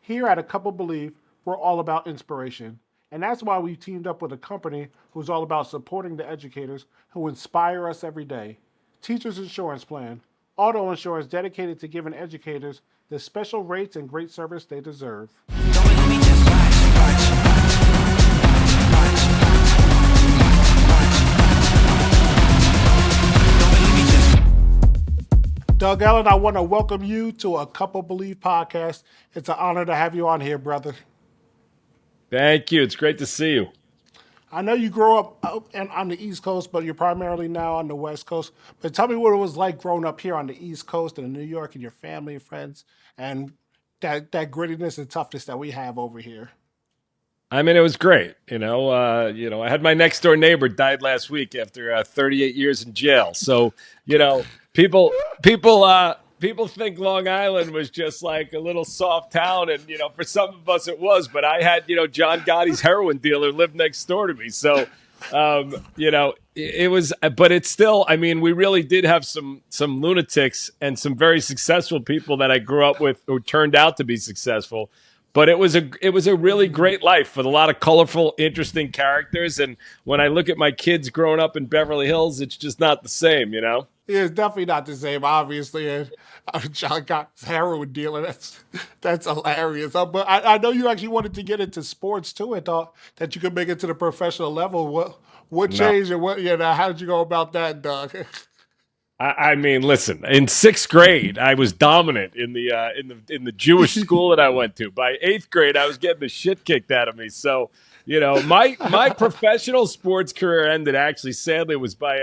Here at A Couple Believe, we're all about inspiration. And that's why we teamed up with a company who's all about supporting the educators who inspire us every day. Teachers Insurance Plan, auto insurance dedicated to giving educators the special rates and great service they deserve. Doug Ellin, I want to welcome you to A Couple Believe podcast. It's an honor to have you on here, brother. Thank you. It's great to see you. I know you grew up on the East Coast, but you're primarily now on the West Coast. But tell me what it was like growing up here on the East Coast and in New York and your family and friends and that grittiness and toughness that we have over here. I mean, it was great. I had my next door neighbor died last week after 38 years in jail. So, people, people think Long Island was just like a little soft town, and for some of us it was. But I had, John Gotti's heroin dealer live next door to me, so it was. But it's still. I mean, we really did have some lunatics and some very successful people that I grew up with who turned out to be successful. But it was a really great life with a lot of colorful, interesting characters. And when I look at my kids growing up in Beverly Hills, it's just not the same, It's definitely not the same, obviously. And John Gott's heroin dealer, that's hilarious. But I know you actually wanted to get into sports too, and thought that you could make it to the professional level. What No. changed, and how did you go about that, Doug? I mean, listen. In sixth grade, I was dominant in the Jewish school that I went to. By eighth grade, I was getting the shit kicked out of me. So, my professional sports career ended. Actually, sadly, it was by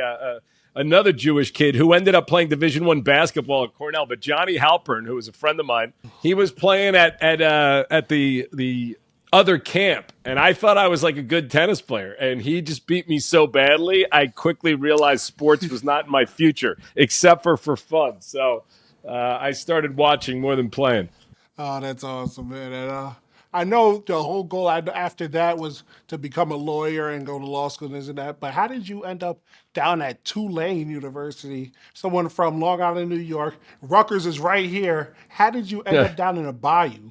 another Jewish kid who ended up playing Division I basketball at Cornell. But Johnny Halpern, who was a friend of mine, he was playing at the other camp, and I thought I was like a good tennis player, and he just beat me so badly. I quickly realized sports was not my future, except for fun. So I started watching more than playing. Oh, that's awesome, man. And I know the whole goal after that was to become a lawyer and go to law school and this and that. But how did you end up down at Tulane University? Someone from Long Island, New York. Rutgers is right here. How did you end up down in a bayou?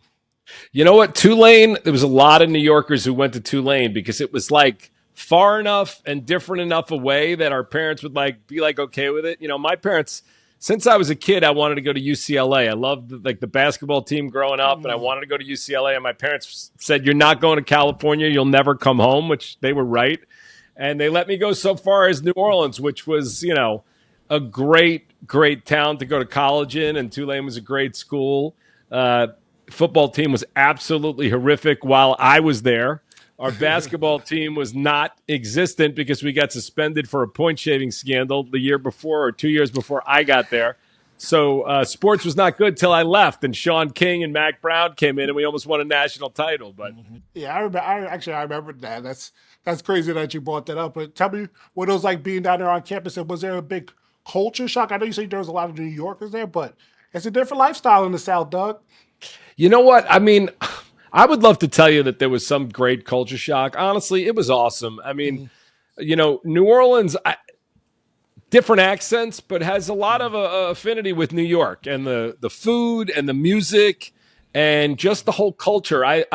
You know what? Tulane, there was a lot of New Yorkers who went to Tulane because it was like far enough and different enough away that our parents would be okay with it. My parents, since I was a kid, I wanted to go to UCLA. I loved the basketball team growing up, and I wanted to go to UCLA. And my parents said, "You're not going to California. You'll never come home," which they were right. And they let me go so far as New Orleans, which was, a great town to go to college in. And Tulane was a great school. Football team was absolutely horrific while I was there. Our basketball team was not existent because we got suspended for a point shaving scandal the year before or 2 years before I got there. So sports was not good till I left, and Sean King and Mac Brown came in, and we almost won a national title. But Yeah, I remember that. That's crazy that you brought that up. But tell me what it was like being down there on campus. And was there a big culture shock? I know you said there was a lot of New Yorkers there, but it's a different lifestyle in the South, Doug. you know what? I mean, I would love to tell you that there was some great culture shock. Honestly, it was awesome. I mean, New Orleans, different accents, but has a lot of affinity with New York and the food and the music and just the whole culture.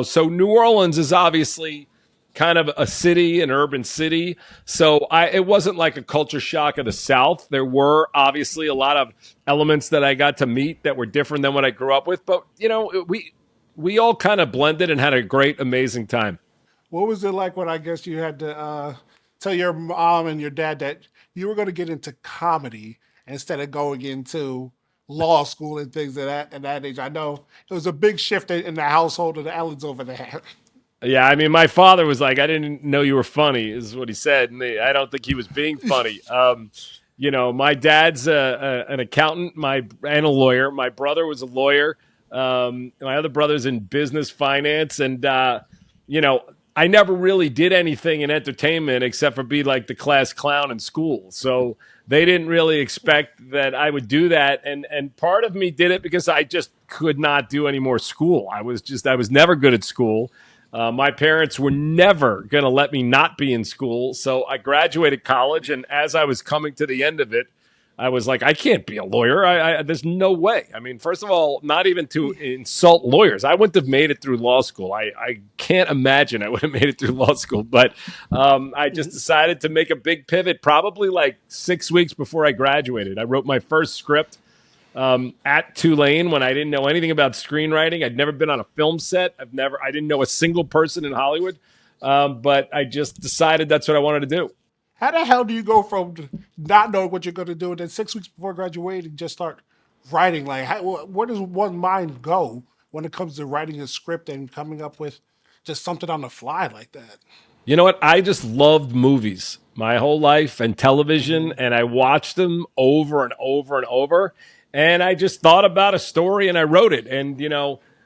So New Orleans is obviously kind of a city, an urban city. So it wasn't like a culture shock of the South. There were obviously a lot of elements that I got to meet that were different than what I grew up with. But, we all kind of blended and had a great, amazing time. What was it like when I guess you had to tell your mom and your dad that you were going to get into comedy instead of going into law school and things of that age? I know it was a big shift in the household of the Ellens over there. Yeah, I mean, my father was like, "I didn't know you were funny," is what he said. And I don't think he was being funny. My dad's an accountant and a lawyer. My brother was a lawyer. My other brother's in business finance. And, I never really did anything in entertainment except for be like the class clown in school. So they didn't really expect that I would do that. And part of me did it because I just could not do any more school. I was never good at school. My parents were never going to let me not be in school. So I graduated college. And as I was coming to the end of it, I was like, I can't be a lawyer. There's no way. I mean, first of all, not even to insult lawyers. I wouldn't have made it through law school. I can't imagine I would have made it through law school. But I just decided to make a big pivot probably like 6 weeks before I graduated. I wrote my first script at Tulane when I didn't know anything about screenwriting. I'd never been on a film set. I didn't know a single person in Hollywood. But I just decided that's what I wanted to do. How the hell do you go from not knowing what you're going to do and then 6 weeks before graduating just start writing? Like, where does one mind go when it comes to writing a script and coming up with just something on the fly like that? You know what? I just loved movies my whole life and television, and I watched them over and over and over. And I just thought about a story and I wrote it. And,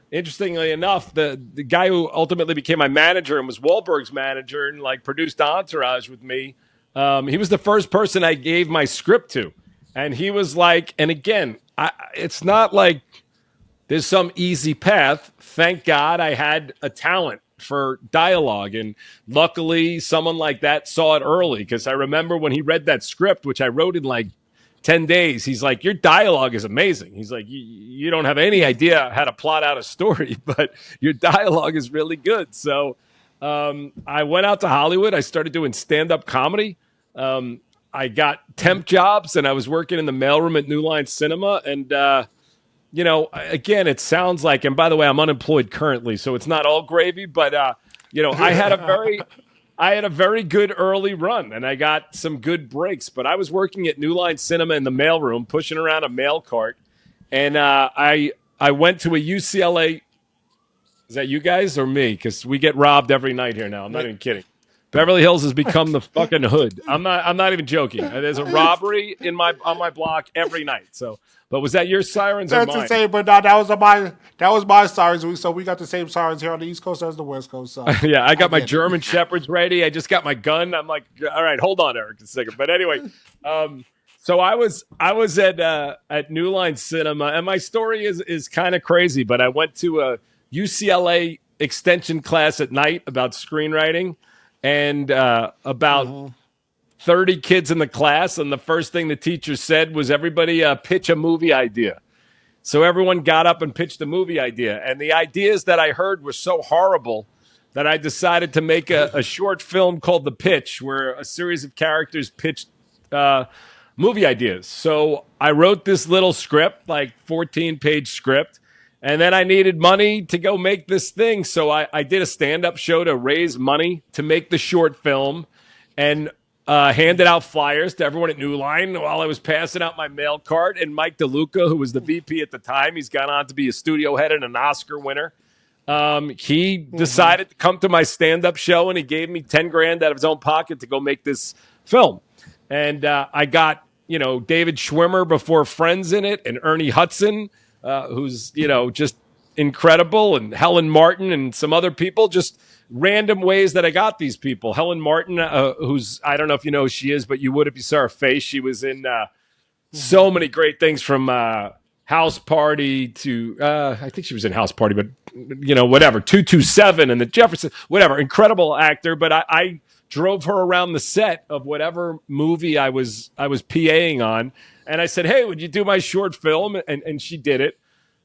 interestingly enough, the guy who ultimately became my manager and was Wahlberg's manager and like produced Entourage with me, he was the first person I gave my script to. And he was like, and again, it's not like there's some easy path. Thank God I had a talent for dialogue. And luckily, someone like that saw it early because I remember when he read that script, which I wrote in like 10 days, he's like, your dialogue is amazing. He's like, you don't have any idea how to plot out a story, but your dialogue is really good. So I went out to Hollywood. I started doing stand-up comedy. I got temp jobs and I was working in the mailroom at New Line Cinema. And, again, it sounds like, and by the way, I'm unemployed currently, so it's not all gravy, but, I had a very good early run and I got some good breaks, but I was working at New Line Cinema in the mailroom, pushing around a mail cart. And, I went to a UCLA. Is that you guys or me? Because we get robbed every night here now. I'm not even kidding. Beverly Hills has become the fucking hood. I'm not even joking. There's a robbery on my block every night. So, but was that your sirens or That's mine? the same, but no, that was my sirens. So we got the same sirens here on the East Coast as the West Coast. So Yeah, I got my get it. German shepherds ready. I just got my gun. I'm like, all right, hold on, Eric, a second. But anyway, so I was at New Line Cinema, and my story is kind of crazy. But I went to a UCLA extension class at night about screenwriting, and about 30 kids in the class, and the first thing the teacher said was, everybody pitch a movie idea. So everyone got up and pitched a movie idea. And the ideas that I heard were so horrible that I decided to make a short film called The Pitch, where a series of characters pitched movie ideas. So I wrote this little script, like 14-page script, and then I needed money to go make this thing. So I did a stand-up show to raise money to make the short film, and handed out flyers to everyone at New Line while I was passing out my mail cart. And Mike DeLuca, who was the VP at the time, he's gone on to be a studio head and an Oscar winner. He decided to come to my stand-up show, and he gave me 10 grand out of his own pocket to go make this film. And I got, David Schwimmer before Friends in it, and Ernie Hudson, who's, just incredible, and Helen Martin and some other people, just random ways that I got these people. Helen Martin, who's, I don't know if you know who she is, but you would if you saw her face. She was in so many great things, from House Party to, I think she was in House Party, but, whatever, 227 and the Jefferson, whatever, incredible actor. But I drove her around the set of whatever movie I was PAing on. And I said, hey, would you do my short film? And she did it.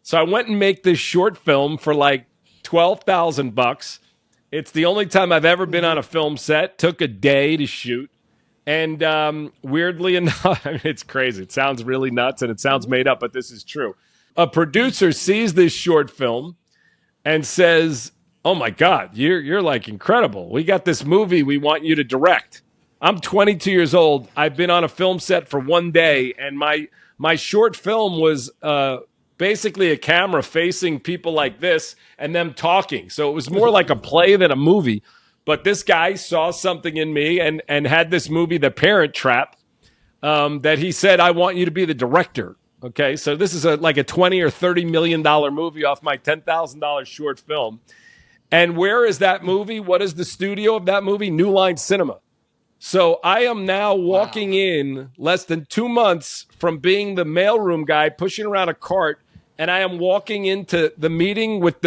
So I went and make this short film for like $12,000. It's the only time I've ever been on a film set. Took a day to shoot. And weirdly enough, I mean, it's crazy. It sounds really nuts and it sounds made up, but this is true. A producer sees this short film and says, oh my God, you're like incredible. We got this movie we want you to direct. I'm 22 years old. I've been on a film set for one day, and my short film was basically a camera facing people like this and them talking. So it was more like a play than a movie. But this guy saw something in me and had this movie, The Parent Trap, that he said, I want you to be the director. Okay, so this is like a $20 or $30 million movie off my $10,000 short film. And where is that movie? What is the studio of that movie? New Line Cinema. So I am now walking in less than 2 months from being the mailroom guy pushing around a cart, and I am walking into the meeting with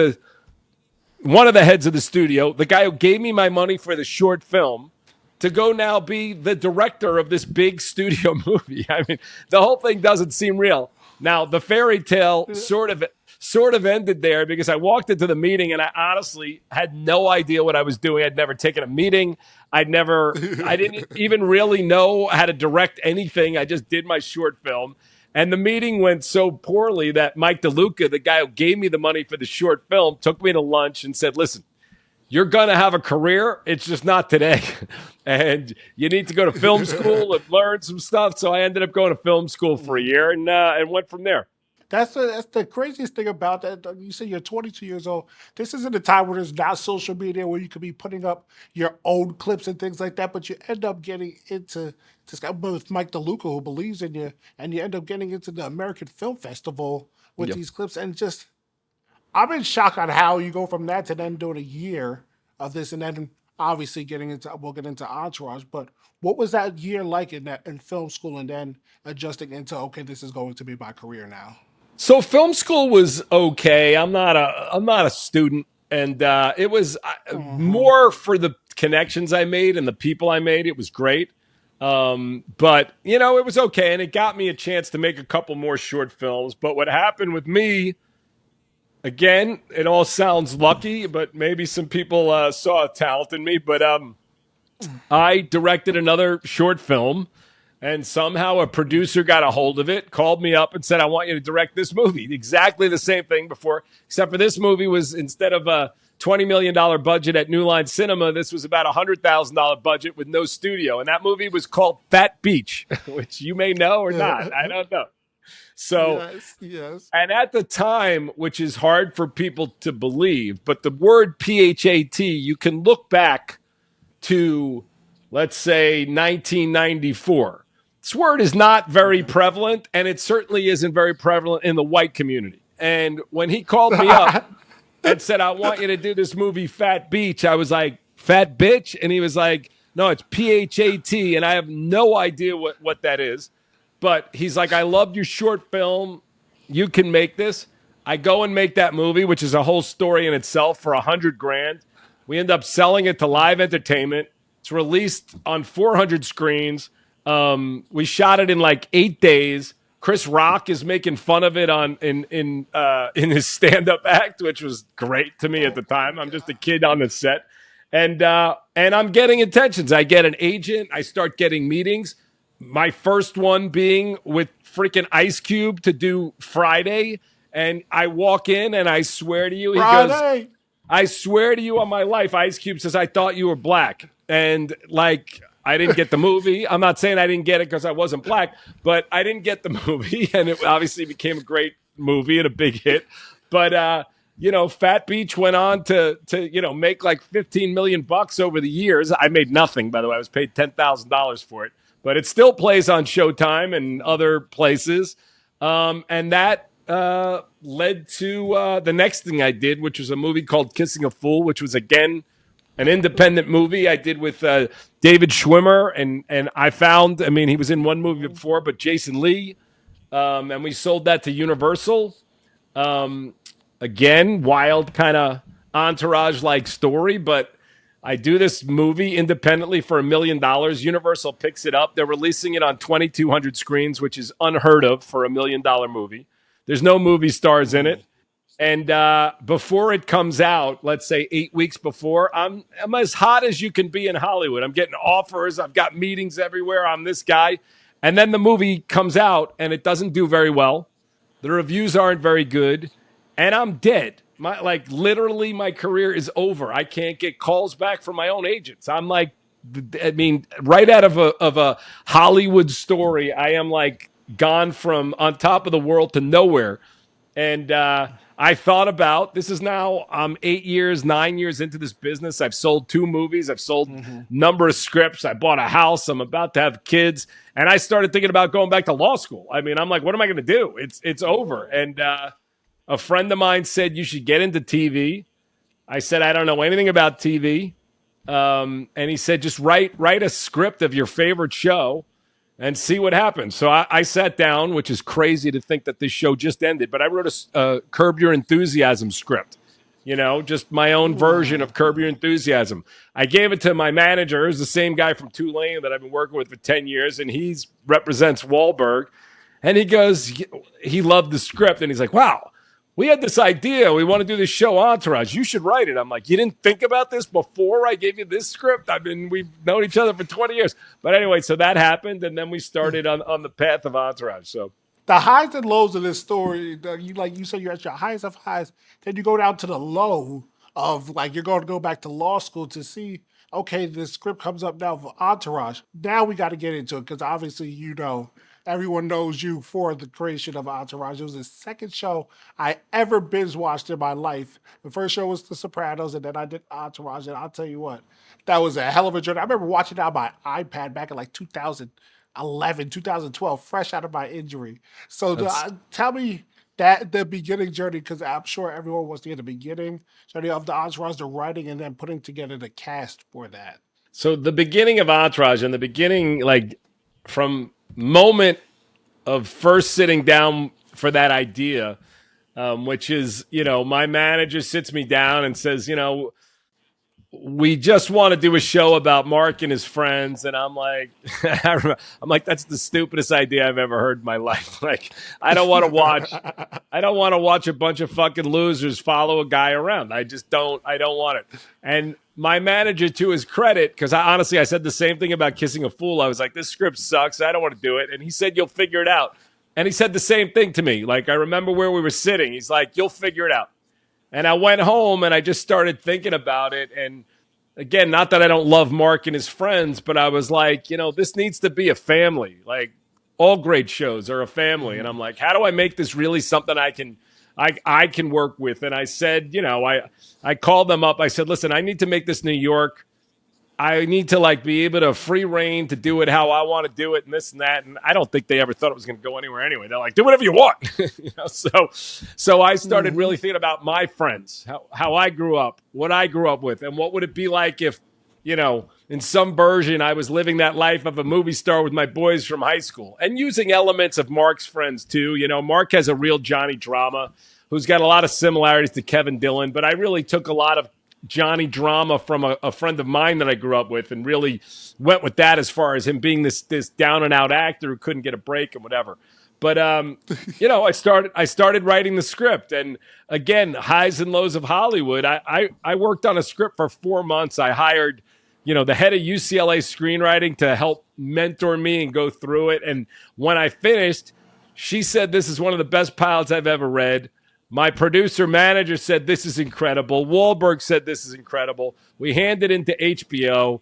one of the heads of the studio, the guy who gave me my money for the short film. to go now be the director of this big studio movie. I mean, the whole thing doesn't seem real. Now, the fairy tale sort of ended there because I walked into the meeting and I honestly had no idea what I was doing. I'd never taken a meeting. I didn't even really know how to direct anything. I just did my short film. And the meeting went so poorly that Mike DeLuca, the guy who gave me the money for the short film, took me to lunch and said, listen, you're going to have a career. It's just not today. And you need to go to film school and learn some stuff. So I ended up going to film school for a year and went from there. That's the craziest thing about that. You say you're 22 years old. This isn't a time where there's not social media where you could be putting up your own clips and things like that. But you end up getting into this guy with Mike DeLuca who believes in you, and you end up getting into the American Film Festival with Yep. these clips. And just I'm in shock on how you go from that to then doing a year of this, and then obviously getting into we'll get into Entourage. But what was that year like in film school, and then adjusting into okay, this is going to be my career now? So film school was okay. I'm not a student, and it was Hmm. more for the connections I made and the people I made. It was great, but it was okay, and it got me a chance to make a couple more short films. But what happened with me, again, it all sounds lucky, but maybe some people saw a talent in me. But I directed another short film, and somehow a producer got a hold of it, called me up, and said, I want you to direct this movie. Exactly the same thing before, except for this movie was instead of a $20 million budget at New Line Cinema, this was about a $100,000 budget with no studio. And that movie was called Fat Beach, which you may know or not. I don't know. So, Yes, yes. and at the time, which is hard for people to believe, but the word PHAT, you can look back to, let's say, 1994. This word is not very Okay. prevalent, and it certainly isn't very prevalent in the white community. And when he called me up and said, I want you to do this movie, Fat Beach, I was like, Fat Bitch? And he was like, no, it's PHAT. And I have no idea what that is. But he's like, I loved your short film. You can make this. I go and make that movie, which is a whole story in itself for 100 grand. We end up selling it to Live Entertainment. It's released on 400 screens. We shot it in like 8 days. Chris Rock is making fun of it in his stand up act, which was great to me at Oh the my time. I'm just a god. kid on the set, and I'm getting attentions. I get an agent. I start getting meetings. My first one being with freaking Ice Cube to do Friday, and I walk in and I swear to you, he goes, Friday. I swear to you on my life, Ice Cube says, I thought you were black. And like, I didn't get the movie. I'm not saying I didn't get it because I wasn't black, but I didn't get the movie. And it obviously became a great movie and a big hit. But, Fat Beach went on to make like 15 million bucks over the years. I made nothing, by the way. I was paid $10,000 for it, but it still plays on Showtime and other places. And that led to the next thing I did, which was a movie called Kissing a Fool, which was again an independent movie I did with David Schwimmer, and I found, I mean, he was in one movie before, but Jason Lee, and we sold that to Universal. Um, Again, wild kind of entourage like story, but I do this movie independently for $1 million. Universal picks it up. They're releasing it on 2,200 screens, which is unheard of for $1 million movie. There's no movie stars in it. And before it comes out, let's say 8 weeks before, I'm as hot as you can be in Hollywood. I'm getting offers. I've got meetings everywhere. I'm this guy. And then the movie comes out and it doesn't do very well. The reviews aren't very good, and I'm dead. Literally, my career is over. I can't get calls back from my own agents. I'm like, I mean, right out of a Hollywood story, I am like gone from on top of the world to nowhere. And I thought about this is now I'm 8 years, 9 years into this business. I've sold 2 movies. I've sold Hmm. number of scripts. I bought a house. I'm about to have kids, and I started thinking about going back to law school. I mean, I'm like, what am I going to do? It's over. And a friend of mine said you should get into TV. I said I don't know anything about TV, and he said just write a script of your favorite show and see what happens. So I sat down, which is crazy to think that this show just ended, but I wrote a Curb Your Enthusiasm script. just my own version of Curb Your Enthusiasm. I gave it to my manager, who's the same guy from Tulane that I've been working with for 10 years, and he represents Wahlberg. And he goes, he loved the script, and he's like, wow, we had this idea. We want to do this show Entourage. You should write it. I'm like, you didn't think about this before I gave you this script? I mean, we've known each other for 20 years. But anyway, so that happened, and then we started on the path of Entourage. So The highs and lows of this story, you said you're at your highest of highs, then you go down to the low of like you're going to go back to law school to see. Okay, the script comes up now for Entourage. Now we got to get into it because obviously everyone knows you for the creation of Entourage. It was the second show I ever binge watched in my life. The first show was The Sopranos, and then I did Entourage. And I'll tell you what, that was a hell of a journey. I remember watching it on my iPad back in like 2011, 2012, fresh out of my injury. So that's tell me that the beginning journey, because I'm sure everyone wants to hear the beginning journey of the Entourage, the writing, and then putting together the cast for that. so the beginning of Entourage and the beginning, like from moment of first sitting down for that idea, which is, my manager sits me down and says, we just want to do a show about Mark and his friends, and I'm like, I'm like, that's the stupidest idea I've ever heard in my life. Like, I don't want to watch a bunch of fucking losers follow a guy around. I don't want it. And my manager, to his credit, because I said the same thing about Kissing a Fool. I was like, this script sucks. I don't want to do it. And he said, you'll figure it out. And he said the same thing to me. Like, I remember where we were sitting. He's like, you'll figure it out. And I went home and I just started thinking about it. And again, not that I don't love Mark and his friends, but I was like, this needs to be a family. Like all great shows are a family. And I'm like, how do I make this really something I can work with? And I said, I called them up. I said, listen, I need to make this New York. I need to be able to free reign to do it how I want to do it and this and that. And I don't think they ever thought it was going to go anywhere anyway. They're like, do whatever you want. So I started really thinking about my friends, how I grew up, what I grew up with, and what would it be like if, in some version I was living that life of a movie star with my boys from high school and using elements of Mark's friends too. Mark has a real Johnny drama who's got a lot of similarities to Kevin Dillon, but I really took a lot of Johnny drama from a friend of mine that I grew up with and really went with that as far as him being this down and out actor who couldn't get a break and whatever. But I started writing the script, and again, highs and lows of Hollywood. I worked on a script for 4 months. I hired the head of UCLA screenwriting to help mentor me and go through it. And when I finished, she said, this is one of the best pilots I've ever read. My producer manager said, this is incredible. Wahlberg said, this is incredible. We hand it into HBO.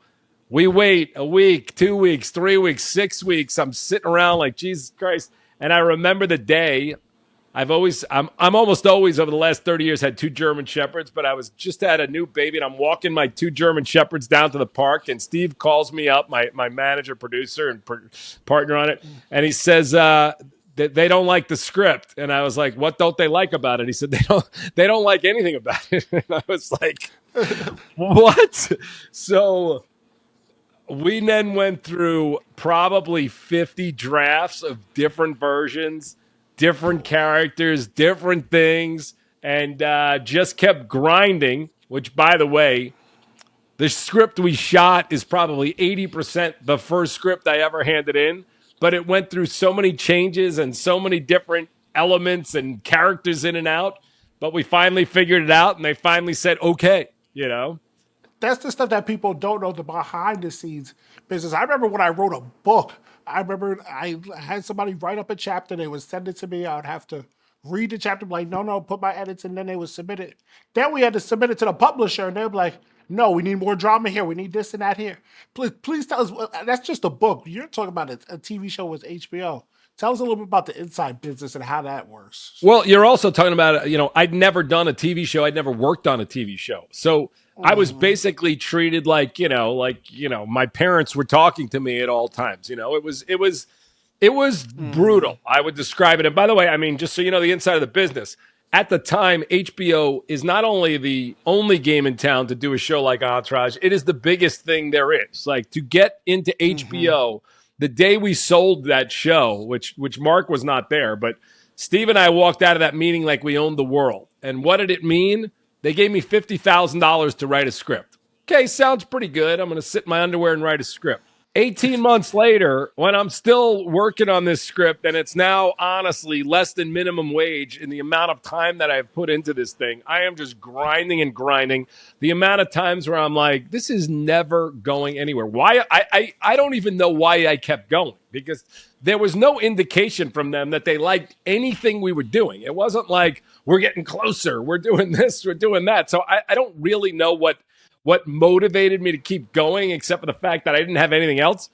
We wait a week, 2 weeks, 3 weeks, 6 weeks. I'm sitting around like, Jesus Christ. And I remember the day. I'm almost always over the last 30 years had 2 German Shepherds, but I was just had a new baby and I'm walking my 2 German Shepherds down to the park, and Steve calls me up, my manager, producer, and partner on it, and he says that they don't like the script. And I was like, what don't they like about it? He said they don't like anything about it. And I was like, what? So we then went through probably 50 drafts of different versions, different characters, different things, and just kept grinding, which, by the way, the script we shot is probably 80% the first script I ever handed in, but it went through so many changes and so many different elements and characters in and out. But we finally figured it out, and they finally said, okay. That's the stuff that people don't know, the behind the scenes business. I remember when I wrote a book, I remember I had somebody write up a chapter, they would send it to me, I would have to read the chapter, like, no, put my edits, and then they would submit it. Then we had to submit it to the publisher, and they'd be like, no, we need more drama here, we need this and that here. Please tell us, that's just a book. You're talking about a TV show with HBO. Tell us a little bit about the inside business and how that works. Well, you're also talking about, I'd never done a TV show. I'd never worked on a TV show. So I was basically treated like my parents were talking to me at all times. It was brutal. I would describe it. And by the way, I mean, just so you know, the inside of the business, at the time, HBO is not only the only game in town to do a show like Entourage, it is the biggest thing there is. Like, to get into HBO, the day we sold that show, which Mark was not there, but Steve and I walked out of that meeting like we owned the world. And what did it mean? They gave me $50,000 to write a script. Okay, sounds pretty good. I'm going to sit in my underwear and write a script. 18 months later, when I'm still working on this script and it's now honestly less than minimum wage in the amount of time that I've put into this thing, I am just grinding and grinding. The amount of times where I'm like, this is never going anywhere. Why? I don't even know why I kept going, because there was no indication from them that they liked anything we were doing. It wasn't like, we're getting closer, we're doing this, we're doing that. So I don't really know what motivated me to keep going, except for the fact that I didn't have anything else.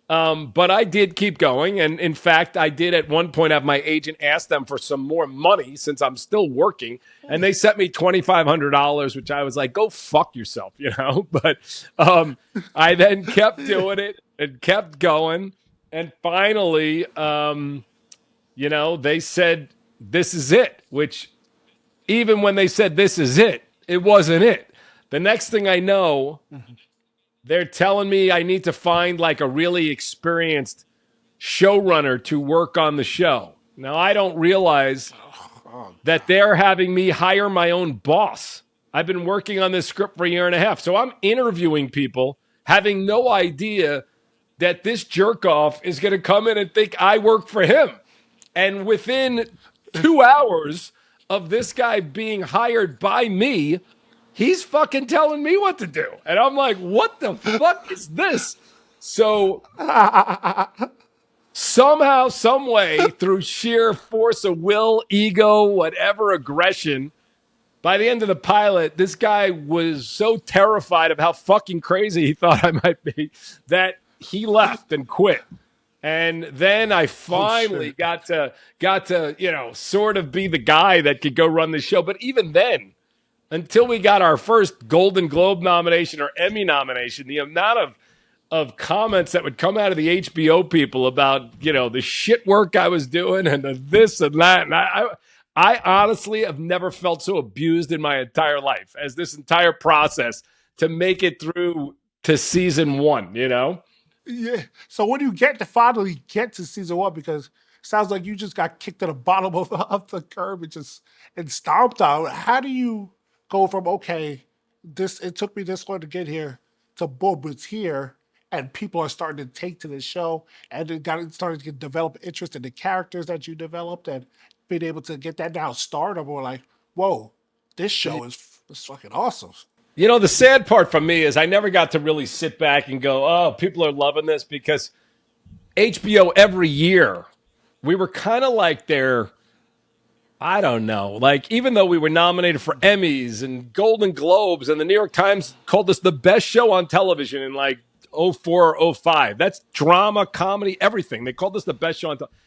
But I did keep going. And in fact, I did at one point have my agent ask them for some more money since I'm still working. And they sent me $2,500, which I was like, go fuck yourself, you know? But I then kept doing it and kept going. And finally, you know, they said, this is it, which even when they said this is it, it wasn't it. The next thing I know, they're telling me I need to find like a really experienced showrunner to work on the show. Now, I don't realize Oh, that they're having me hire my own boss. I've been working on this script for a year and a half. So I'm interviewing people, having no idea that this jerk off is going to come in and think I work for him. And within 2 hours of this guy being hired by me, he's fucking telling me what to do. And I'm like, what the fuck is this? So somehow, some way, through sheer force of will, ego, whatever aggression, by the end of the pilot, this guy was so terrified of how fucking crazy he thought I might be that he left and quit. And then I oh finally shit. got to sort of be the guy that could go run the show. But even then, until we got our first Golden Globe nomination or Emmy nomination, the amount of comments that would come out of the HBO people about, the shit work I was doing and the this and that. And I honestly have never felt so abused in my entire life as this entire process to make it through to season one, Yeah. So when do you get to finally get to season one? Because it sounds like you just got kicked to the bottom of the curb and stomped out. How do you go from okay, this it took me this long to get here to boom, it's here, and people are starting to take to the show and it got started to develop interest in the characters that you developed and being able to get that now stardom or like, whoa, this show is fucking awesome. The sad part for me is I never got to really sit back and go, oh, people are loving this, because HBO every year, we were kind of like their, I don't know, like even though we were nominated for Emmys and Golden Globes, and the New York Times called us the best show on television in like '04 or '05. That's drama, comedy, everything. They called us the best show on television.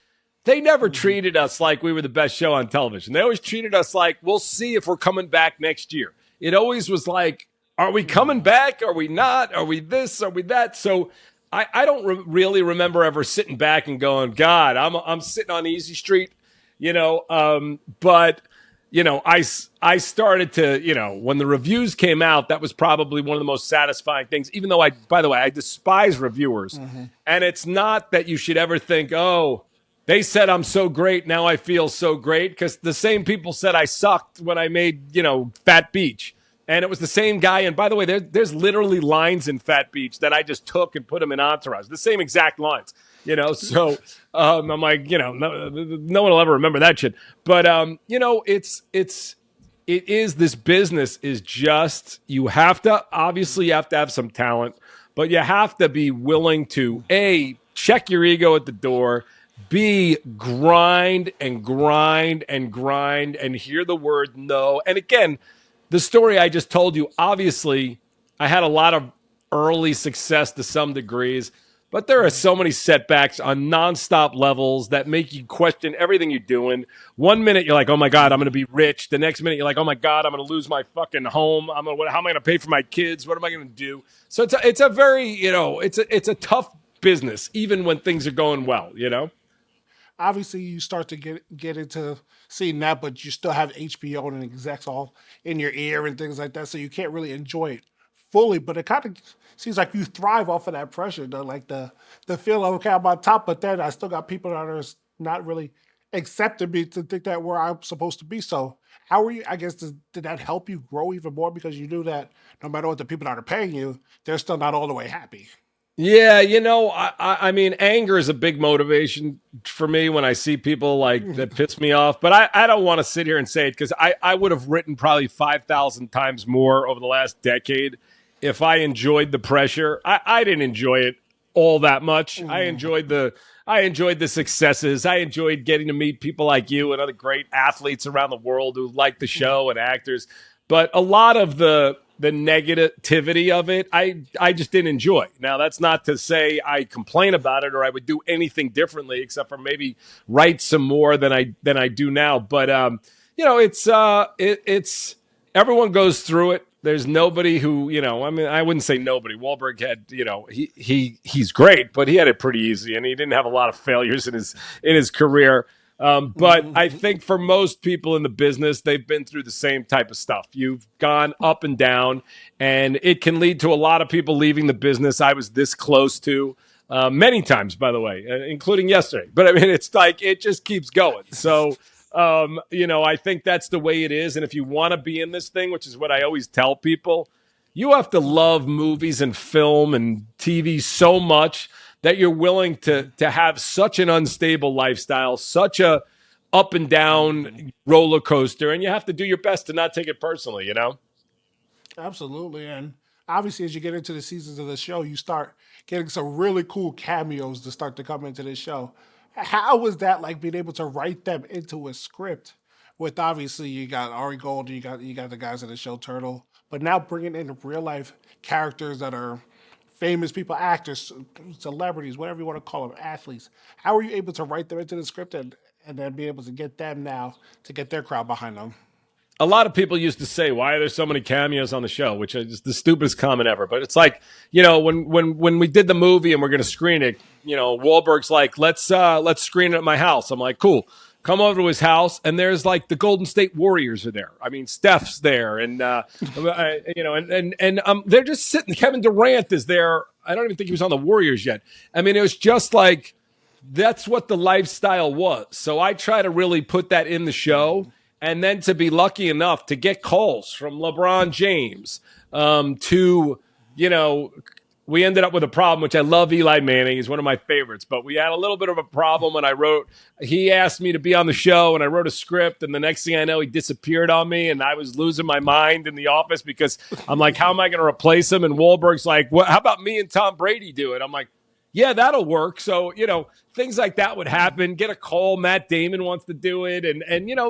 They never treated us like we were the best show on television. They always treated us like, we'll see if we're coming back next year. It always was like, are we coming back? Are we not? Are we this? Are we that? So I don't really remember ever sitting back and going, God, I'm sitting on Easy Street, but I started to, when the reviews came out, that was probably one of the most satisfying things, even though by the way, I despise reviewers. And it's not that you should ever think, oh, they said I'm so great, now I feel so great, because the same people said I sucked when I made, Fat Beach. And it was the same guy. And by the way, there's literally lines in Fat Beach that I just took and put them in Entourage. The same exact lines, So I'm like, no one will ever remember that shit. But it is, this business is just, you have to have some talent, but you have to be willing to check your ego at the door. B, grind and grind and grind and hear the word no. And again, the story I just told you, obviously, I had a lot of early success to some degrees, but there are so many setbacks on nonstop levels that make you question everything you're doing. One minute you're like, oh my God, I'm going to be rich. The next minute you're like, oh my God, I'm going to lose my fucking home. How am I going to pay for my kids? What am I going to do? So it's a very, it's a tough business, even when things are going well, Obviously you start to get into seeing that, but you still have HBO and execs all in your ear and things like that, so you can't really enjoy it fully. But it kind of seems like you thrive off of that pressure, though, like the feel of okay, I'm on top, but then I still got people that are not really accepting me to think that where I'm supposed to be. So How were you? I guess did that help you grow even more because you knew that no matter what the people that are paying you, they're still not all the way happy. Yeah, I mean, anger is a big motivation for me when I see people like that piss me off. But I don't want to sit here and say it because I would have written probably 5,000 times more over the last decade if I enjoyed the pressure. I didn't enjoy it all that much. I enjoyed the successes. I enjoyed getting to meet people like you and other great athletes around the world who like the show and actors. But a lot of the negativity of it, I just didn't enjoy. Now that's not to say I complain about it or I would do anything differently except for maybe write some more than I do now. But it's everyone goes through it. There's nobody who, I mean, I wouldn't say nobody. Wahlberg had, he's great, but he had it pretty easy, and he didn't have a lot of failures in his career. But I think for most people in the business, they've been through the same type of stuff. You've gone up and down, and it can lead to a lot of people leaving the business. I was this close to many times, by the way, including yesterday. But I mean, it's like it just keeps going. So I think that's the way it is. And if you want to be in this thing, which is what I always tell people, you have to love movies and film and TV so much that you're willing to have such an unstable lifestyle, such a up and down roller coaster, and you have to do your best to not take it personally. Absolutely. And obviously, as you get into the seasons of the show, you start getting some really cool cameos to start to come into the show. How was that like being able to write them into a script? With obviously you got Ari Gold, you got the guys in the show Turtle, but now bringing in real life characters that are famous people, actors, celebrities, whatever you want to call them, athletes. How are you able to write them into the script and then be able to get them now to get their crowd behind them? A lot of people used to say, "Why are there so many cameos on the show?" Which is the stupidest comment ever. But it's like, when we did the movie and we're going to screen it, Wahlberg's like, let's screen it at my house. I'm like, cool. Come over to his house, and there's like the Golden State Warriors are there. I mean, Steph's there, and they're just sitting. Kevin Durant is there. I don't even think he was on the Warriors yet. I mean, it was just like that's what the lifestyle was. So I try to really put that in the show. And then to be lucky enough to get calls from LeBron James we ended up with a problem, which I love Eli Manning. He's one of my favorites. But we had a little bit of a problem when he asked me to be on the show and I wrote a script. And the next thing I know, he disappeared on me and I was losing my mind in the office because I'm like, how am I going to replace him? And Wahlberg's like, how about me and Tom Brady do it? I'm like, yeah, that'll work. So, things like that would happen. Get a call. Matt Damon wants to do it. And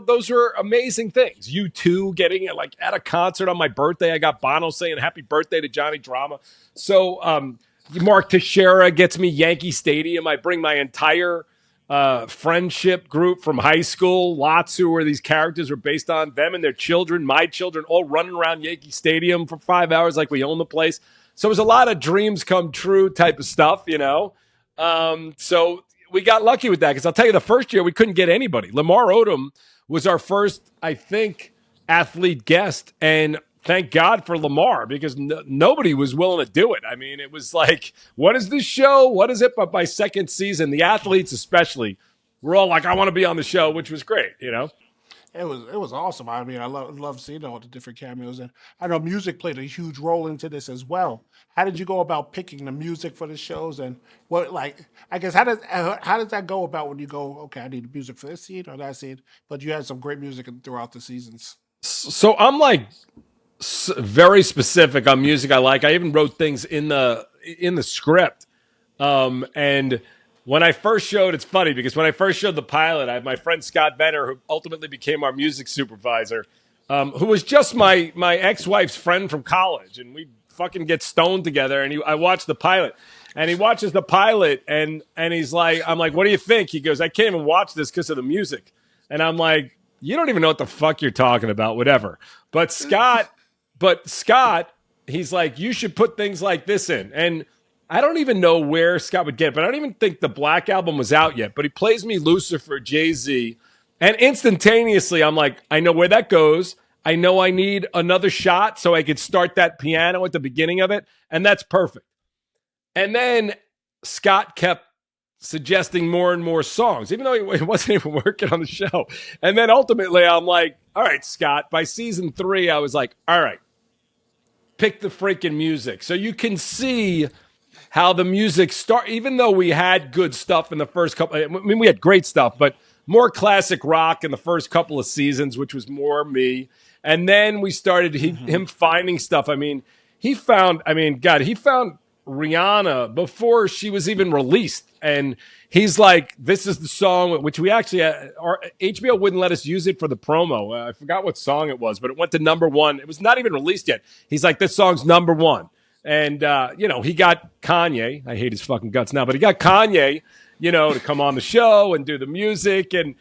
those are amazing things. You too, getting it like at a concert on my birthday. I got Bono saying happy birthday to Johnny Drama. So, Mark Teixeira gets me Yankee Stadium. I bring my entire friendship group from high school. Lots who were these characters were based on them and their children, my children, all running around Yankee Stadium for 5 hours like we own the place. So it was a lot of dreams come true type of stuff. So we got lucky with that because I'll tell you, the first year we couldn't get anybody. Lamar Odom was our first, I think, athlete guest, and thank God for Lamar because nobody was willing to do it. I mean, it was like, what is this show? What is it? But by second season, the athletes especially were all like, I want to be on the show, which was great. It was awesome. I mean, I love seeing all the different cameos, and I know music played a huge role into this as well. How did you go about picking the music for the shows, and what like I guess how does that go about when you go, okay, I need music for this scene or that scene, but you had some great music throughout the seasons. So I'm like very specific on music I like. I even wrote things in the script. And when I first showed, it's funny because when I first showed the pilot, I had my friend Scott Benner, who ultimately became our music supervisor, who was just my ex wife's friend from college, and we fucking get stoned together. And I watched the pilot, and he watches the pilot, and he's like, I'm like, what do you think? He goes, I can't even watch this because of the music, and I'm like, you don't even know what the fuck you're talking about, whatever. But Scott, he's like, you should put things like this in. And I don't even know where Scott would get it, but I don't even think the Black Album was out yet. But he plays me Lucifer, Jay-Z. And instantaneously, I'm like, I know where that goes. I know I need another shot so I could start that piano at the beginning of it. And that's perfect. And then Scott kept suggesting more and more songs, even though he wasn't even working on the show. And then ultimately, I'm like, all right, Scott, by season 3, I was like, all right, pick the freaking music. So you can see how the music start, even though we had good stuff in the first couple. I mean, we had great stuff, but more classic rock in the first couple of seasons, which was more me. And then we started him finding stuff. I mean, he found, I mean, God, he found Rihanna before she was even released. And he's like, this is the song, which we actually, our HBO wouldn't let us use it for the promo. I forgot what song it was, but it went to #1. It was not even released yet. He's like, this song's #1. And, he got Kanye. I hate his fucking guts now, but he got Kanye, to come on the show and do the music. And,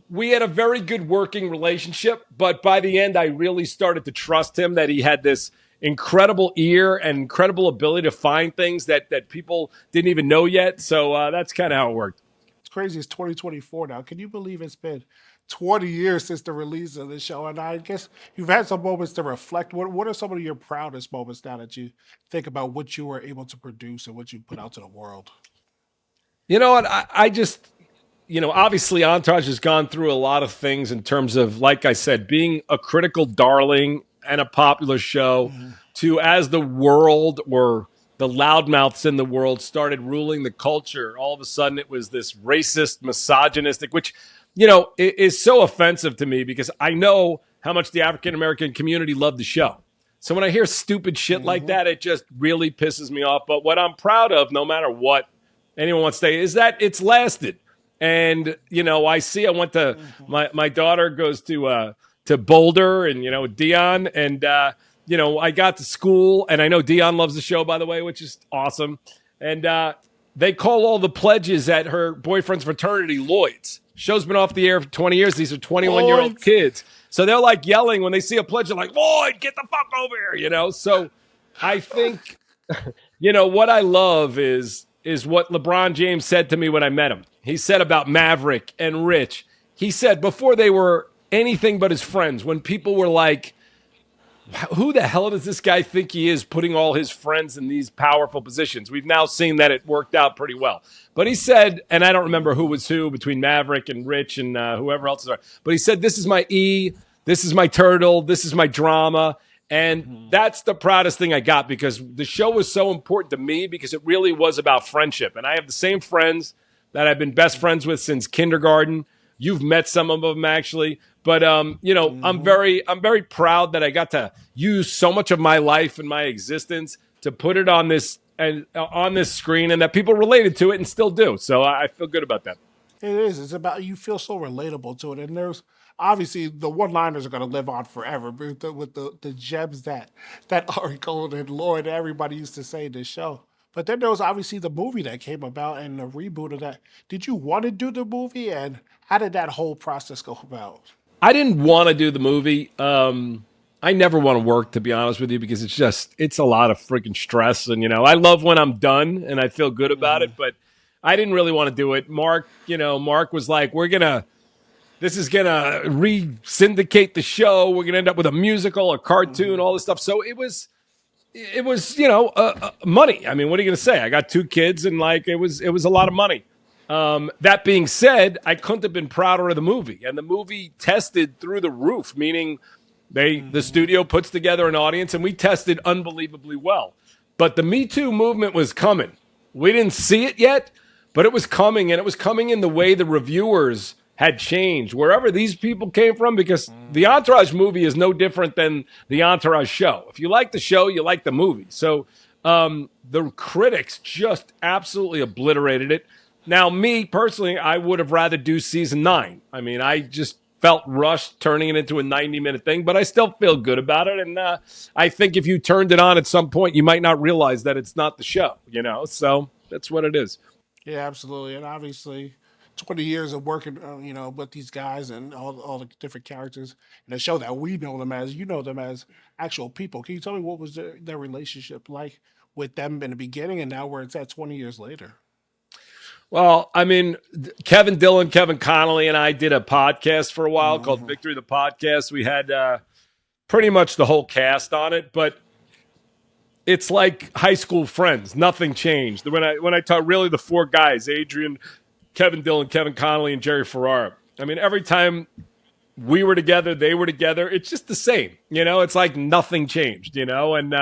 we had a very good working relationship. But by the end, I really started to trust him that he had this incredible ear and incredible ability to find things that people didn't even know yet. So that's kind of how it worked. It's crazy. It's 2024 now. Can you believe it's been 20 years since the release of the show? And I guess you've had some moments to reflect. What are some of your proudest moments now that you think about what you were able to produce and what you put out to the world? You know what? I just, obviously Entourage has gone through a lot of things in terms of, like I said, being a critical darling and a popular show to as the world or the loudmouths in the world started ruling the culture, all of a sudden it was this racist, misogynistic, which, is so offensive to me because I know how much the African American community loved the show. So when I hear stupid shit like that, it just really pisses me off. But what I'm proud of, no matter what anyone wants to say, is that it's lasted. And I went to my daughter goes to Boulder and Dion and I got to school and I know Dion loves the show, by the way, which is awesome. And they call all the pledges at her boyfriend's fraternity Lloyd's. Show's been off the air for 20 years. These are 21-year-old kids. So they're like yelling when they see a pledge. They're like, Lloyd, get the fuck over here, So I think, what I love is what LeBron James said to me when I met him. He said about Maverick and Rich. He said before they were anything but his friends, when people were like, who the hell does this guy think he is putting all his friends in these powerful positions? We've now seen that it worked out pretty well. But he said, and I don't remember who was who between Maverick and Rich and whoever else is there, but he said, this is my E, this is my turtle, this is my drama. And that's the proudest thing I got because the show was so important to me because it really was about friendship. And I have the same friends that I've been best friends with since kindergarten. You've met some of them actually, but I'm very proud that I got to use so much of my life and my existence to put it on this and on this screen, and that people related to it and still do. So I feel good about that. It is. It's about you feel so relatable to it, and there's obviously the one-liners are going to live on forever with the gems that Ari Gold and Lloyd and everybody used to say in this show. But then there was obviously the movie that came about and the reboot of that. Did you want to do the movie, and how did that whole process go about? I didn't want to do the movie. I never want to work, to be honest with you, because it's a lot of freaking stress. And, I love when I'm done and I feel good about it, but I didn't really want to do it. Mark was like, this is going to re-syndicate the show. We're going to end up with a musical, a cartoon, all this stuff. So it was, money. I mean, what are you going to say? I got 2 kids and it was a lot of money. That being said, I couldn't have been prouder of the movie, and the movie tested through the roof, meaning the studio puts together an audience and we tested unbelievably well. But the Me Too movement was coming. We didn't see it yet, but it was coming, and it was coming in the way the reviewers had changed wherever these people came from, because the Entourage movie is no different than the Entourage show. If you like the show, you like the movie. So the critics just absolutely obliterated it. Now, me personally, I would have rather do season 9. I mean, I just felt rushed turning it into a 90-minute thing, but I still feel good about it. And I think if you turned it on at some point, you might not realize that it's not the show, So that's what it is. Yeah, absolutely, and obviously, 20 years of working, with these guys and all the different characters in the show that we know them as, you know them as actual people. Can you tell me what was their relationship like with them in the beginning, and now where it's at 20 years later? Well, I mean, Kevin Dillon, Kevin Connolly, and I did a podcast for a while called Victory the Podcast. We had pretty much the whole cast on it, but it's like high school friends. Nothing changed. When I talk really the four guys, Adrian, Kevin Dillon, Kevin Connolly, and Jerry Ferrara. I mean, every time we were together, they were together. It's just the same, It's like nothing changed, and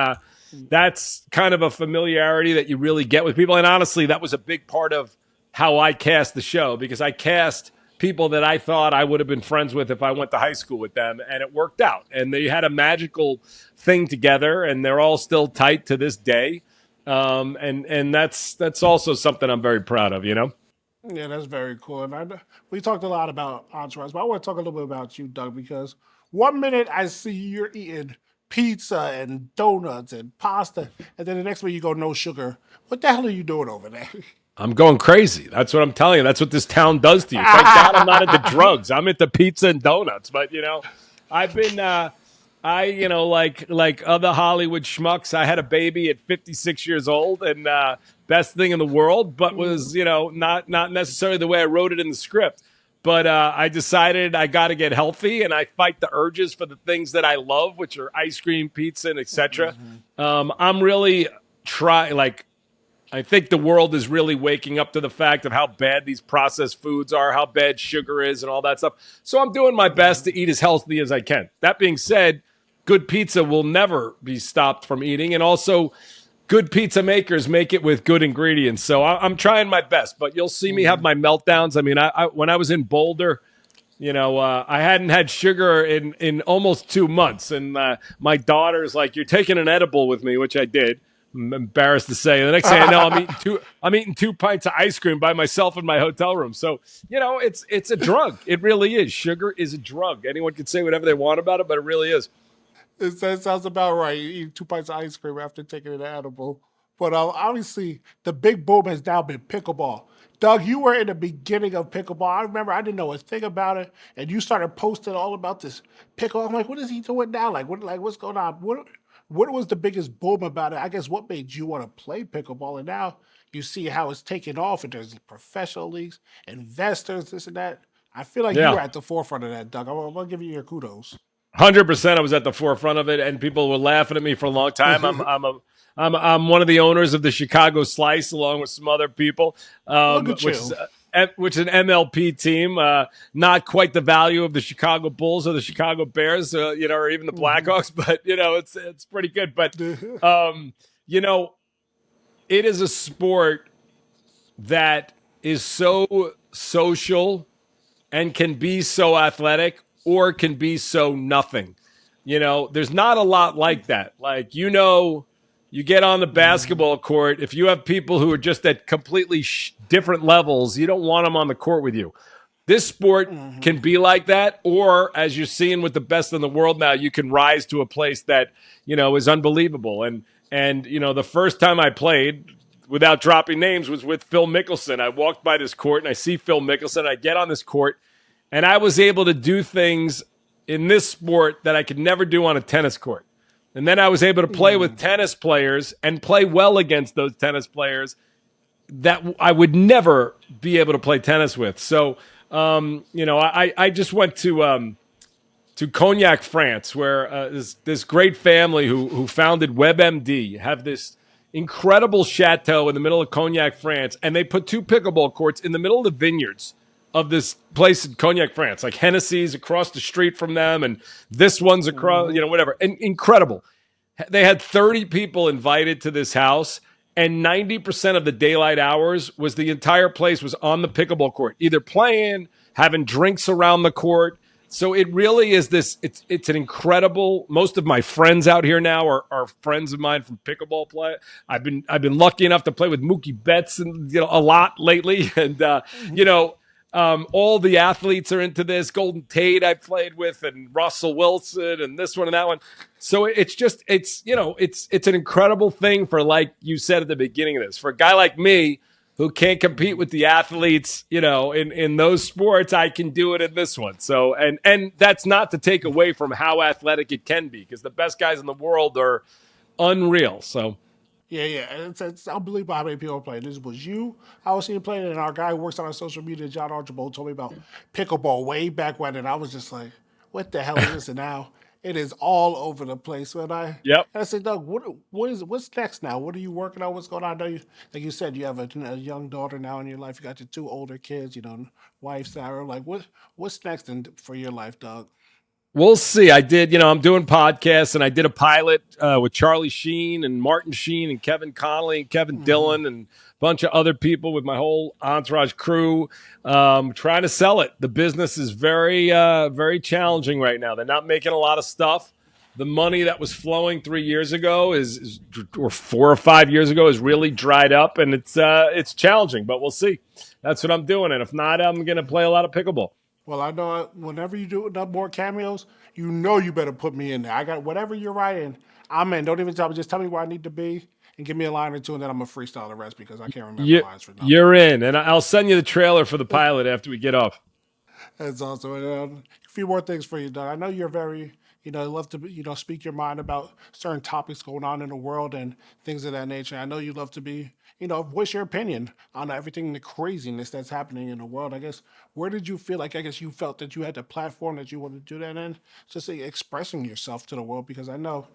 that's kind of a familiarity that you really get with people. And honestly, that was a big part of how I cast the show because I cast people that I thought I would have been friends with if I went to high school with them, and it worked out. And they had a magical thing together, and they're all still tight to this day. And that's also something I'm very proud of. Yeah, that's very cool. And we talked a lot about Entourage, but I want to talk a little bit about you, Doug, because one minute I see you're eating pizza and donuts and pasta, and then the next minute you go no sugar. What the hell are you doing over there? I'm going crazy. That's what I'm telling you. That's what this town does to you. Thank God I'm not into drugs. I'm into pizza and donuts. But I've been like other Hollywood schmucks. I had a baby at 56 years old, and best thing in the world, but was not necessarily the way I wrote it in the script. But I decided I got to get healthy, and I fight the urges for the things that I love, which are ice cream, pizza, and etc. I'm really try like I think the world is really waking up to the fact of how bad these processed foods are, how bad sugar is, and all that stuff. So I'm doing my best to eat as healthy as I can. That being said, good pizza will never be stopped from eating. And also, good pizza makers make it with good ingredients. So I'm trying my best, but you'll see me have my meltdowns. I mean, when I was in Boulder, I hadn't had sugar in almost 2 months, and my daughter's like, "You're taking an edible with me," which I did. I'm embarrassed to say. The next thing I know, I'm eating 2 pints of ice cream by myself in my hotel room. So it's a drug. It really is. Sugar is a drug. Anyone can say whatever they want about it, but it really is. That sounds about right. You eat 2 pints of ice cream after taking an edible. But obviously, the big boom has now been pickleball. Doug, you were in the beginning of pickleball. I remember I didn't know a thing about it, and you started posting all about this pickle. I'm like, what is he doing now? What's going on? What was the biggest boom about it? I guess what made you want to play pickleball, and now you see how it's taking off, and there's professional leagues, investors, this and that. I feel like you Yeah. were at the forefront of that, Doug. I'm gonna give you your kudos. 100%. I was at the forefront of it, and people were laughing at me for a long time. I'm one of the owners of the Chicago Slice, along with some other people, Look at which is you. which is an MLP team, not quite the value of the Chicago Bulls or the Chicago Bears, or even the Blackhawks, but it's pretty good. But you know, it is a sport that is so social and can be so athletic or can be so nothing. There's not a lot like that. Like, you get on the basketball court, if you have people who are just at completely different levels, you don't want them on the court with you. This sport can be like that, or as you're seeing with the best in the world now, you can rise to a place that is unbelievable. And the first time I played, without dropping names, was with Phil Mickelson. I walked by this court and I see Phil Mickelson. I get on this court, and I was able to do things in this sport that I could never do on a tennis court. And then I was able to play with tennis players and play well against those tennis players that I would never be able to play tennis with. So, I just went to Cognac, France, where this great family who founded WebMD have this incredible chateau in the middle of Cognac, France, and they put two pickleball courts in the middle of the vineyards of this place in Cognac, France. Like Hennessy's across the street from them, and this one's across, whatever. And incredible. They had 30 people invited to this house, and 90% of the daylight hours was the entire place was on the pickleball court, either playing, having drinks around the court. So it really is this. It's an incredible. Most of my friends out here now are friends of mine from pickleball play. I've been lucky enough to play with Mookie Betts and a lot lately, and all the athletes are into this. Golden Tate I played with, and Russell Wilson, and this one and that one. So it's an incredible thing for, like you said at the beginning of this, for a guy like me who can't compete with the athletes, in those sports. I can do it in this one. So, and that's not to take away from how athletic it can be, because the best guys in the world are unreal. So, Yeah. It's unbelievable how many people are playing. This was you. I was seeing playing, and our guy who works on our social media, John Archibald, told me about pickleball way back when, and I was just like, what the hell is this? And now it is all over the place. Yep. I said, Doug, what's next now? What are you working on? What's going on? I know you, like you said, you have a young daughter now in your life. You got your two older kids. Wife Sarah. Like what's next for your life, Doug? We'll see. I'm doing podcasts, and I did a pilot with Charlie Sheen and Martin Sheen and Kevin Connolly and Kevin Hmm. Dillon and a bunch of other people with my whole Entourage crew, trying to sell it. The business is very challenging right now. They're not making a lot of stuff. The money that was flowing 3 years ago or 4 or 5 years ago, is really dried up, and it's challenging. But we'll see. That's what I'm doing, and if not, I'm going to play a lot of pickleball. Well, I know whenever you do enough more cameos, you better put me in there. I got whatever you're writing, I'm in. Don't even tell me. Just tell me where I need to be and give me a line or two, and then I'm gonna freestyle the rest because I can't remember You, lines for nothing. you're in, and I'll send you the trailer for the pilot after we get off. That's awesome. And, a few more things for you, Doug. I know you're very, love to, speak your mind about certain topics going on in the world and things of that nature. I know you love to be, voice your opinion on everything, the craziness that's happening in the world. I guess, where did you feel like, I guess you felt that you had the platform that you wanted to do that in? Just expressing yourself to the world because I know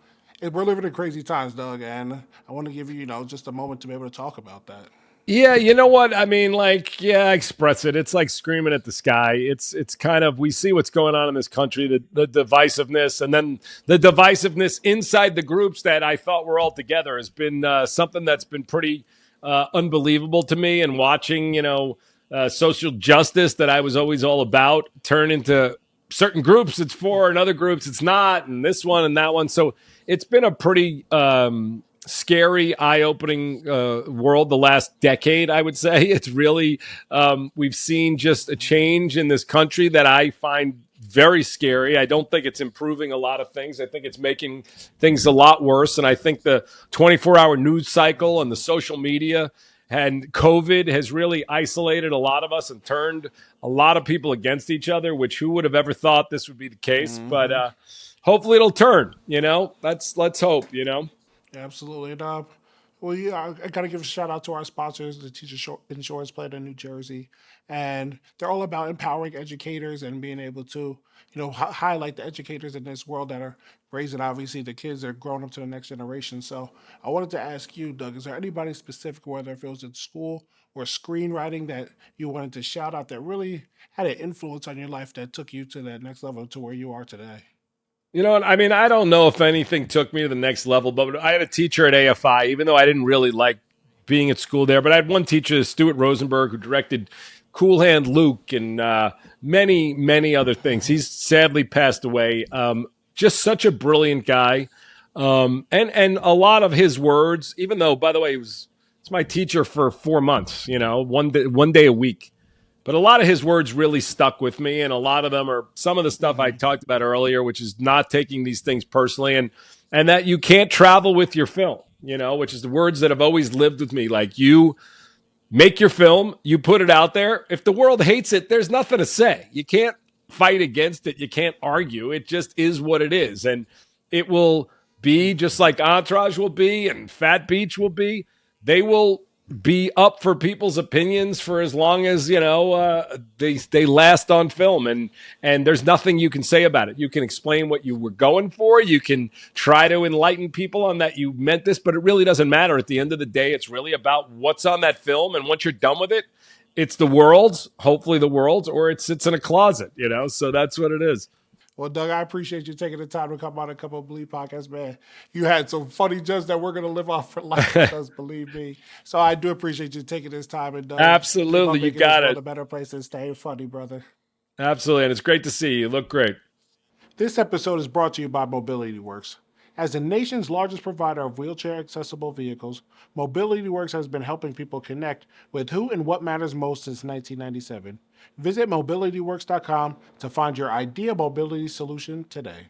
we're living in crazy times, Doug, and I want to give you, just a moment to be able to talk about that. Yeah, you know what? I mean, like, yeah, I express it. It's like screaming at the sky. It's kind of, we see what's going on in this country, the divisiveness, and then the divisiveness inside the groups that I thought were all together has been something that's been pretty unbelievable to me. And watching, social justice that I was always all about turn into certain groups it's for, and other groups it's not, and this one and that one. So it's been a pretty scary, eye-opening world the last decade. I would say it's really we've seen just a change in this country that I find very scary. I don't think it's improving a lot of things. I think it's making things a lot worse. And I think the 24-hour news cycle and the social media and COVID has really isolated a lot of us and turned a lot of people against each other, which who would have ever thought this would be the case? But Hmm. hopefully it'll turn, let's hope, Absolutely. And, well, yeah, I got to give a shout out to our sponsors, the Teacher Insurance Plan in New Jersey. And they're all about empowering educators and being able to, highlight the educators in this world that are raising, obviously, the kids that are growing up to the next generation. So I wanted to ask you, Doug, is there anybody specific, whether if it was in school or screenwriting, that you wanted to shout out that really had an influence on your life that took you to that next level to where you are today? I mean, I don't know if anything took me to the next level, but I had a teacher at AFI, even though I didn't really like being at school there. But I had one teacher, Stuart Rosenberg, who directed Cool Hand Luke and many, many other things. He's sadly passed away. Just such a brilliant guy. And a lot of his words, even though, by the way, it's my teacher for 4 months, one day a week. But a lot of his words really stuck with me, and a lot of them are some of the stuff I Hmm. talked about earlier, which is not taking these things personally, and that you can't travel with your film, which is the words that have always lived with me. Like, you make your film, you put it out there. If the world hates it, there's nothing to say. You can't fight against it. You can't argue. It just is what it is. And it will be just like Entourage will be and Fat Beach will be. They will be up for people's opinions for as long as they last on film, and there's nothing you can say about it. You can explain what you were going for, you can try to enlighten people on that you meant this, but it really doesn't matter. At the end of the day, it's really about what's on that film, and once you're done with it, it's the world's, hopefully the world's, or it sits in a closet, so that's what it is. Well, Doug, I appreciate you taking the time to come on a couple of Believe podcasts, man. You had some funny jokes that we're gonna live off for life with us, believe me. So I do appreciate you taking this time, and Doug, keep Absolutely, on you making this got world it. a better place and stay funny, brother. Absolutely, and it's great to see you. You look great. This episode is brought to you by Mobility Works. As the nation's largest provider of wheelchair accessible vehicles, Mobility Works has been helping people connect with who and what matters most since 1997. Visit mobilityworks.com to find your ideal mobility solution today.